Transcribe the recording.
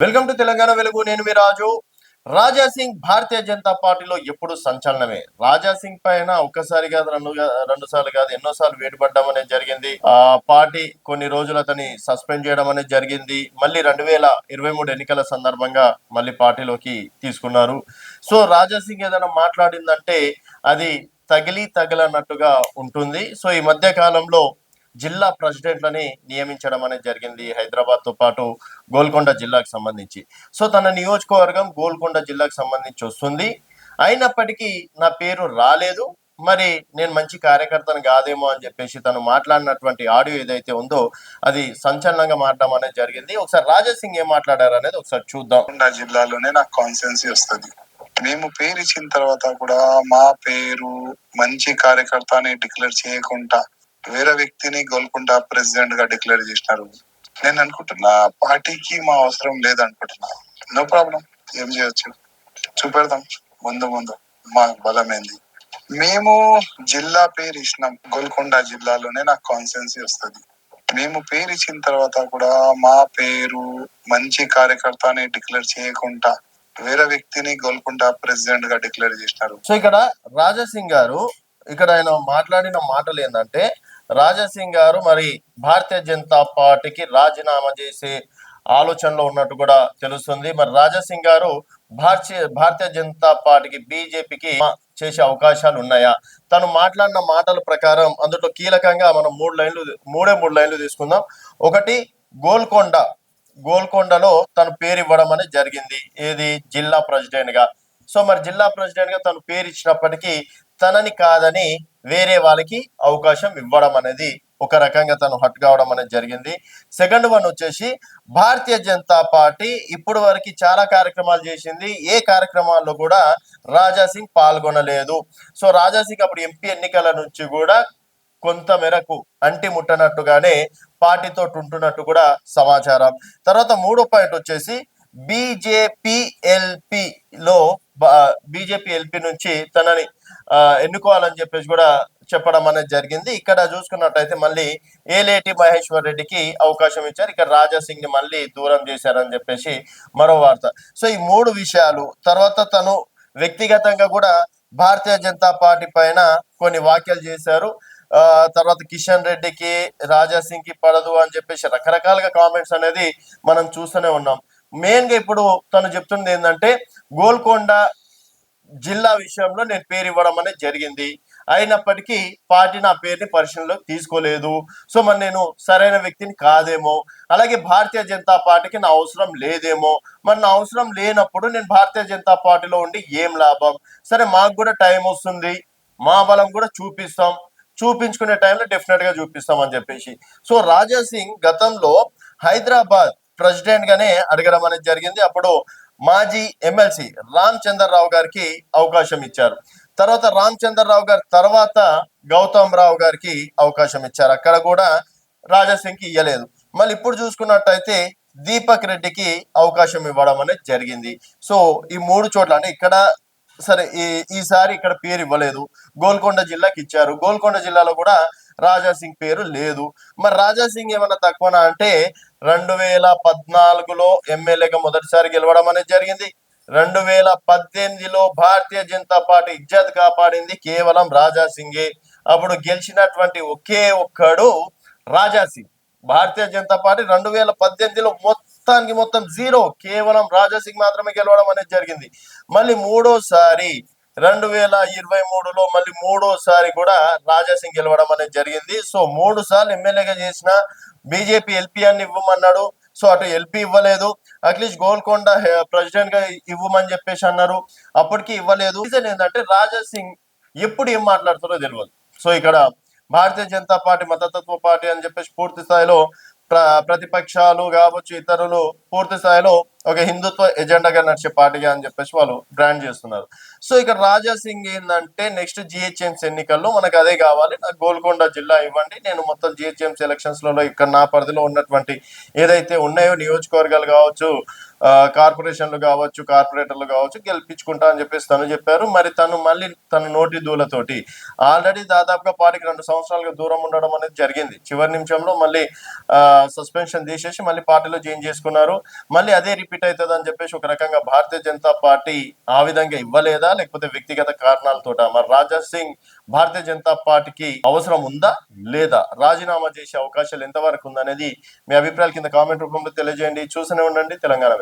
Welcome to Telangana వెలుగు. నేను మీ రాజు. రాజా సింగ్ భారతీయ జనతా పార్టీలో ఎప్పుడు సంచలనమే. రాజా సింగ్ పైన ఒక్కసారి కాదు, రెండు సార్లు కాదు, ఎన్నోసార్లు వేటుపడడం అనేది జరిగింది. పార్టీ కొన్ని రోజులు అతని సస్పెండ్ చేయడం అనేది జరిగింది. మళ్ళీ 2023 ఎన్నికల సందర్భంగా మళ్ళీ పార్టీలోకి తీసుకున్నారు. సో రాజా సింగ్ ఏదైనా మాట్లాడిందంటే అది తగిలన్నట్టుగా ఉంటుంది. సో ఈ మధ్య కాలంలో జిల్లా ప్రెసిడెంట్లని నియమించడం అనేది జరిగింది హైదరాబాద్ తో పాటు గోల్కొండ జిల్లాకు సంబంధించి. సో తన నియోజకవర్గం గోల్కొండ జిల్లాకు సంబంధించి వస్తుంది. అయినప్పటికీ నా పేరు రాలేదు, మరి నేను మంచి కార్యకర్తను కాదేమో అని చెప్పేసి తను మాట్లాడినటువంటి ఆడియో ఏదైతే ఉందో అది సంచలనంగా మారడం అనేది జరిగింది. ఒకసారి రాజా సింగ్ ఏం మాట్లాడారు అనేది ఒకసారి చూద్దాం. జిల్లాలోనే నాకు కాన్స్టిట్యున్సీ వస్తుంది. మేము పేరు ఇచ్చిన తర్వాత కూడా మా పేరు మంచి కార్యకర్త అని డిక్లేర్ చేయకుండా వేరే వ్యక్తిని గోల్కొండ ప్రెసిడెంట్ గా డిక్లేర్ చేసినారు. నేను అనుకుంటున్నా పార్టీకి మా అవసరం లేదనుకుంటున్నా. నో ప్రాబ్లం, ఏం చేయొచ్చు చూపెడదాం. ముందు మా బలమైంది. మేము జిల్లా పేరు ఇచ్చినాం. గోల్కొండ జిల్లాలోనే నాకు కాన్స్టిట్యున్సీ వస్తుంది. మేము పేరు ఇచ్చిన తర్వాత కూడా మా పేరు మంచి కార్యకర్త అని డిక్లేర్ చేయకుండా వేరే వ్యక్తిని గోల్కొండ ప్రెసిడెంట్ గా డిక్లేర్ చేసినారు. సో ఇక్కడ రాజా సింగ్ గారు ఇక్కడ ఆయన మాట్లాడిన మాటలు ఏంటంటే, రాజా సింగ్ గారు మరి భారతీయ జనతా పార్టీకి రాజీనామా చేసే ఆలోచనలో ఉన్నట్టు కూడా తెలుస్తుంది. మరి రాజా సింగ్ గారు భారతీయ జనతా పార్టీకి బీజేపీకి చేసే అవకాశాలు ఉన్నాయా? తను మాట్లాడిన మాటల ప్రకారం అందులో కీలకంగా మనం మూడు లైన్లు తీసుకుందాం. ఒకటి, గోల్కొండలో తను పేరు ఇవ్వడం అనేది జరిగింది. ఏది? జిల్లా ప్రెసిడెంట్ గా. సో మరి జిల్లా ప్రెసిడెంట్ గా తను పేరు ఇచ్చినప్పటికీ తనని కాదని వేరే వాళ్ళకి అవకాశం ఇవ్వడం అనేది ఒక రకంగా తను హట్ కావడం అనేది జరిగింది. సెకండ్ వన్ వచ్చేసి, భారతీయ జనతా పార్టీ ఇప్పుడు వరకు చాలా కార్యక్రమాలు చేసింది, ఏ కార్యక్రమాల్లో కూడా రాజా సింగ్ పాల్గొనలేదు. సో రాజా సింగ్ అప్పుడు ఎంపీ ఎన్నికల నుంచి కూడా కొంత మేరకు అంటి ముట్టనట్టుగానే పార్టీతో ఉంటున్నట్టు కూడా సమాచారం. తర్వాత మూడో పాయింట్ వచ్చేసి, బీజేపీ ఎల్పీ నుంచి తనని ఎన్నుకోవాలని చెప్పేసి కూడా చెప్పడం అనేది జరిగింది. ఇక్కడ చూసుకున్నట్టయితే మళ్ళీ ఏలేటి మహేశ్వర్ రెడ్డికి అవకాశం ఇచ్చారు. ఇక్కడ రాజా సింగ్ ని మళ్ళీ దూరం చేశారని చెప్పేసి మరో వార్త. సో ఈ మూడు విషయాలు తర్వాత తను వ్యక్తిగతంగా కూడా భారతీయ జనతా పార్టీ పైన కొన్ని వ్యాఖ్యలు చేశారు. తర్వాత కిషన్ రెడ్డికి రాజా సింగ్ కి పడదు అని చెప్పేసి రకరకాలుగా కామెంట్స్ అనేది మనం చూస్తూనే ఉన్నాం. మెయిన్ గా ఇప్పుడు తను చెప్తుంది ఏంటంటే, గోల్కొండ జిల్లా విషయంలో నేను పేరు ఇవ్వడం అనేది జరిగింది, అయినప్పటికీ పార్టీ నా పేరుని పరిశీలనలోకి తీసుకోలేదు. సో మరి నేను సరైన వ్యక్తిని కాదేమో, అలాగే భారతీయ జనతా పార్టీకి నా అవసరం లేదేమో. మరి నా అవసరం లేనప్పుడు నేను భారతీయ జనతా పార్టీలో ఉండి ఏం లాభం? సరే, మాకు కూడా టైం వస్తుంది, మా బలం కూడా చూపించుకునే టైంలో డెఫినెట్ గా చూపిస్తాం అని చెప్పేసి. సో రాజా సింగ్ గతంలో హైదరాబాద్ ప్రెసిడెంట్ గానే అడగడం అనేది జరిగింది. అప్పుడు మాజీ ఎమ్మెల్సీ రామచంద్రరావు గారికి అవకాశం ఇచ్చారు. తర్వాత రామచంద్రరావు గారి తర్వాత గౌతమ్ రావు గారికి అవకాశం ఇచ్చారు. అక్కడ కూడా రాజా సింగ్ కి ఇవ్వలేదు. మళ్ళీ ఇప్పుడు చూసుకున్నట్టయితే దీపక్ రెడ్డికి అవకాశం ఇవ్వడం అనేది జరిగింది. సో ఈ మూడు చోట్ల అంటే ఇక్కడ సరే ఈసారి ఇక్కడ పేరు ఇవ్వలేదు, గోల్కొండ జిల్లాకి ఇచ్చారు. గోల్కొండ జిల్లాలో కూడా రాజా సింగ్ పేరు లేదు. మరి రాజా సింగ్ ఏమన్నా తక్కువనా అంటే, 2014లో ఎమ్మెల్యేగా మొదటిసారి గెలవడం అనేది జరిగింది. 2018లో భారతీయ జనతా పార్టీ ఇజ్జత్ కాపాడింది కేవలం రాజా సింగే. అప్పుడు గెలిచినటువంటి ఒకే ఒక్కడు రాజా సింగ్. భారతీయ జనతా పార్టీ 2018లో మొత్తం జీరో, కేవలం రాజా సింగ్ మాత్రమే గెలవడం అనేది జరిగింది. మళ్ళీ మూడోసారి 2023లో మళ్ళీ మూడోసారి కూడా రాజా సింగ్ గెలవడం అనేది జరిగింది. సో 3 సార్లు ఎమ్మెల్యేగా చేసిన బీజేపీ ఎల్పీ అని ఇవ్వమన్నాడు. సో అటు ఎల్పీ ఇవ్వలేదు. అట్లీస్ట్ గోల్కొండ ప్రెసిడెంట్ గా ఇవ్వమని చెప్పేసి అన్నారు, అప్పటికి ఇవ్వలేదు. రీజన్ ఏంటంటే రాజా సింగ్ ఎప్పుడు ఏం మాట్లాడుతారో తెలియదు. సో ఇక్కడ భారతీయ జనతా పార్టీ మతతత్వ పార్టీ అని చెప్పేసి పూర్తి స్థాయిలో ప్రతిపక్షాలు కావచ్చు, ఇతరులు పూర్తి స్థాయిలో ఒక హిందుత్వ ఎజెండాగా నడిచే పార్టీగా అని చెప్పేసి వాళ్ళు బ్రాండ్ చేస్తున్నారు. సో ఇక్కడ రాజా సింగ్ ఏంటంటే, నెక్స్ట్ జిహెచ్ఎంసీ ఎన్నికల్లో మనకు అదే కావాలి, నాకు గోల్కొండ జిల్లా ఇవ్వండి, నేను మొత్తం జిహెచ్ఎంసీ ఎలక్షన్స్ లలో ఇక్కడ నా పరిధిలో ఉన్నటువంటి ఏదైతే ఉన్నాయో నియోజకవర్గాలు కావచ్చు, కార్పొరేషన్లు కావచ్చు, కార్పొరేటర్లు కావచ్చు గెలిపించుకుంటా అని చెప్పేసి తను చెప్పారు. మరి తను మళ్ళీ తన నోటి దూలతోటి ఆల్రెడీ దాదాపుగా పార్టీకి 2 సంవత్సరాలుగా దూరం ఉండడం అనేది జరిగింది. చివరి నిమిషంలో మళ్ళీ సస్పెన్షన్ తీసేసి మళ్ళీ పార్టీలో జాయిన్ చేసుకున్నారు. మళ్ళీ అదే రిపీట్ అవుతుంది అని చెప్పేసి ఒక రకంగా భారతీయ జనతా పార్టీ ఆ విధంగా ఇవ్వలేదా, లేకపోతే వ్యక్తిగత కారణాలతోట? మరి రాజా సింగ్ భారతీయ జనతా పార్టీకి అవసరం ఉందా లేదా, రాజీనామా చేసే అవకాశాలు ఎంతవరకు ఉందనేది మీ అభిప్రాయాలు కింద కామెంట్ రూపంలో తెలియజేయండి. చూస్తూనే ఉండండి తెలంగాణ.